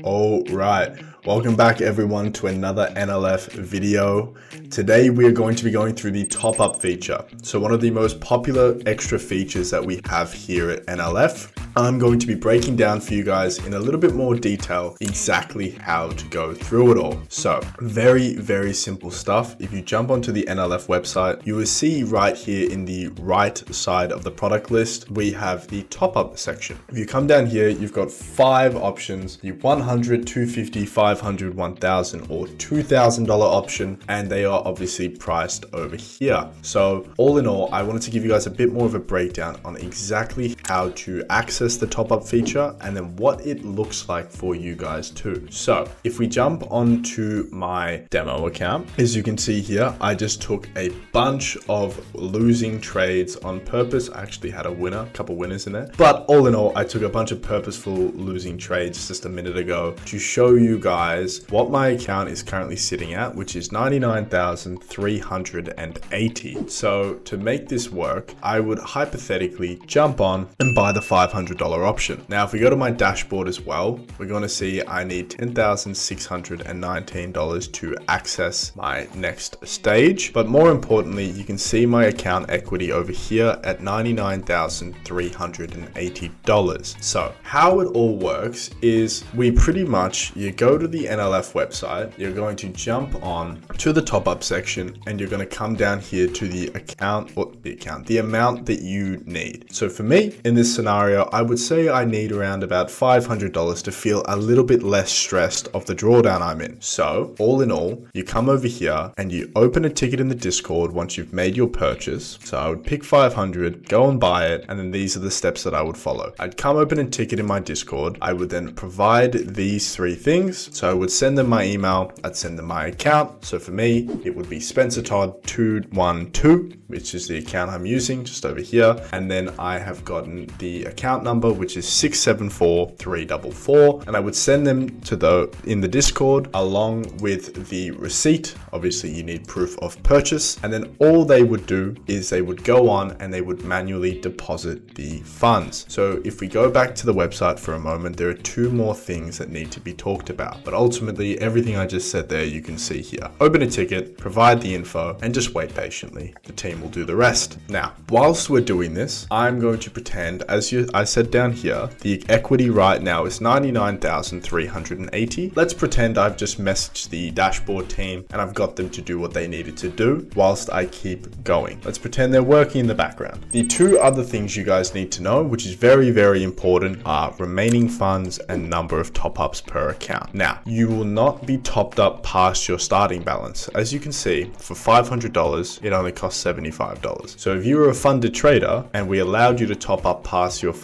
All right, welcome back everyone to another NLF video. Today we are going to be going through the top up feature. So one of the most popular extra features that we have here at NLF. I'm going to be breaking down for you guys in a little bit more detail exactly how to go through it all. So very simple stuff. If you jump onto the NLF website, you will see right here in the right side of the product list, we have the top up section. If you come down here, you've got 5 options, the 100, 250, 500, 1000 or $2,000 option, and they are obviously priced over here. So all in all, I wanted to give you guys a bit more of a breakdown on exactly how to access the top up feature and then what it looks like for you guys too. So if we jump onto my demo account, as you can see here, I just took a bunch of losing trades on purpose. I actually had a couple winners in there, but all in all, I took a bunch of purposeful losing trades just a minute ago to show you guys what my account is currently sitting at, which is 99,380. So to make this work, I would hypothetically jump on and buy the $500 option. Now, if we go to my dashboard as well, we're going to see I need $10,619 to access my next stage. But more importantly, you can see my account equity over here at $99,380. So how it all works is you go to the NLF website, you're going to jump on to the top up section, and you're going to come down here to the amount that you need. So for me, in this scenario, I would say I need around about $500 to feel a little bit less stressed of the drawdown I'm in. So all in all, you come over here and you open a ticket in the Discord once you've made your purchase. So I would pick 500, go and buy it, and then these are the steps that I would follow. I'd come open a ticket in my Discord. I would then provide these 3 things. So I would send them my email, I'd send them my account. So for me, it would be SpencerTodd212, which is the account I'm using just over here. And then I have gotten the account number, which is 674344. And I would send them in the Discord along with the receipt. Obviously you need proof of purchase. And then all they would do is they would go on and they would manually deposit the funds. So if we go back to the website for a moment, there are 2 more things that need to be talked about. But ultimately, everything I just said there, you can see here. Open a ticket, provide the info, and just wait patiently. The team will do the rest. Now, whilst we're doing this, I'm going to pretend, I said down here, the equity right now is 99,380. Let's pretend I've just messaged the dashboard team and I've got them to do what they needed to do whilst I keep going. Let's pretend they're working in the background. The 2 other things you guys need to know, which is very important, are remaining funds and number of top-ups per account. Now, you will not be topped up past your starting balance. As you can see, for $500, it only costs $75. So if you were a funded trader and we allowed you to top up past your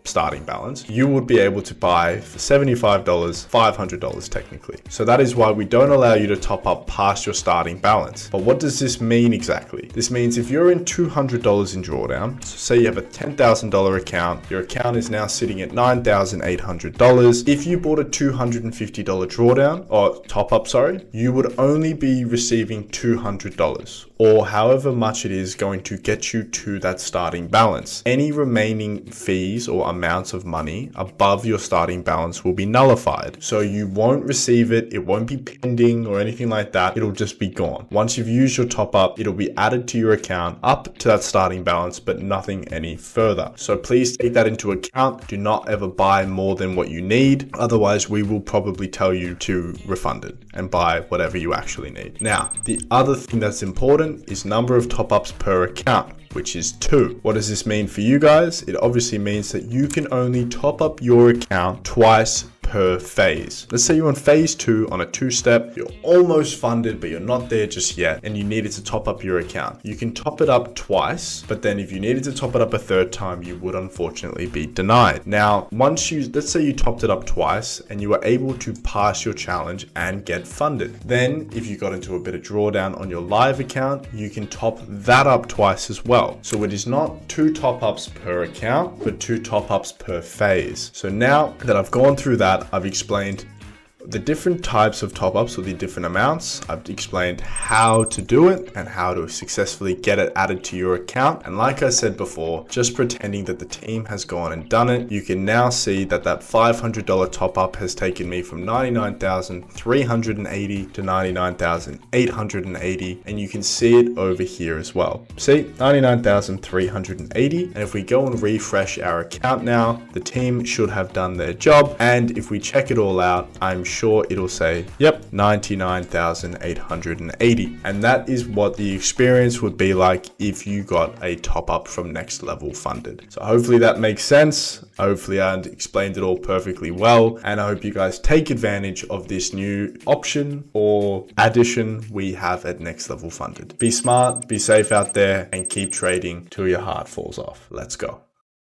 starting balance, you would be able to buy for $75, $500 technically. So that is why we don't allow you to top up past your starting balance. But what does this mean exactly? This means if you're in $200 in drawdown, so say you have a $10,000 account, your account is now sitting at $9,800. If you bought a $250 drawdown or top up, you would only be receiving $200 or however much it is going to get you to that starting balance. Any remaining fees or amounts of money above your starting balance will be nullified. So you won't receive it. It won't be pending or anything like that. It'll just be gone. Once you've used your top up, it'll be added to your account up to that starting balance, but nothing any further. So please take that into account. Do not ever buy more than what you need. Otherwise, we will probably tell you to refund it and buy whatever you actually need. Now, the other thing that's important is number of top-ups per account, which is 2. What does this mean for you guys? It obviously means that you can only top up your account twice per phase. Let's say you're on phase 2 on a 2-step, you're almost funded, but you're not there just yet, and you needed to top up your account. You can top it up twice, but then if you needed to top it up a 3rd time, you would unfortunately be denied. Now, let's say you topped it up twice and you were able to pass your challenge and get funded. Then if you got into a bit of drawdown on your live account, you can top that up twice as well. So it is not 2 top ups per account, but 2 top ups per phase. So now that I've gone through that, I've explained the different types of top-ups or the different amounts. I've explained how to do it and how to successfully get it added to your account. And like I said before, just pretending that the team has gone and done it, you can now see that that $500 top-up has taken me from 99,380 to 99,880, and you can see it over here as well. See, 99,380, and if we go and refresh our account now, the team should have done their job, and if we check it all out, I'm sure it'll say, yep, 99,880, and that is what the experience would be like if you got a top-up from Next Level funded. So hopefully that makes sense. Hopefully I explained it all perfectly well, and I hope you guys take advantage of this new option or addition we have at Next Level Funded. Be smart, be safe out there, and keep trading till your heart falls off. Let's go.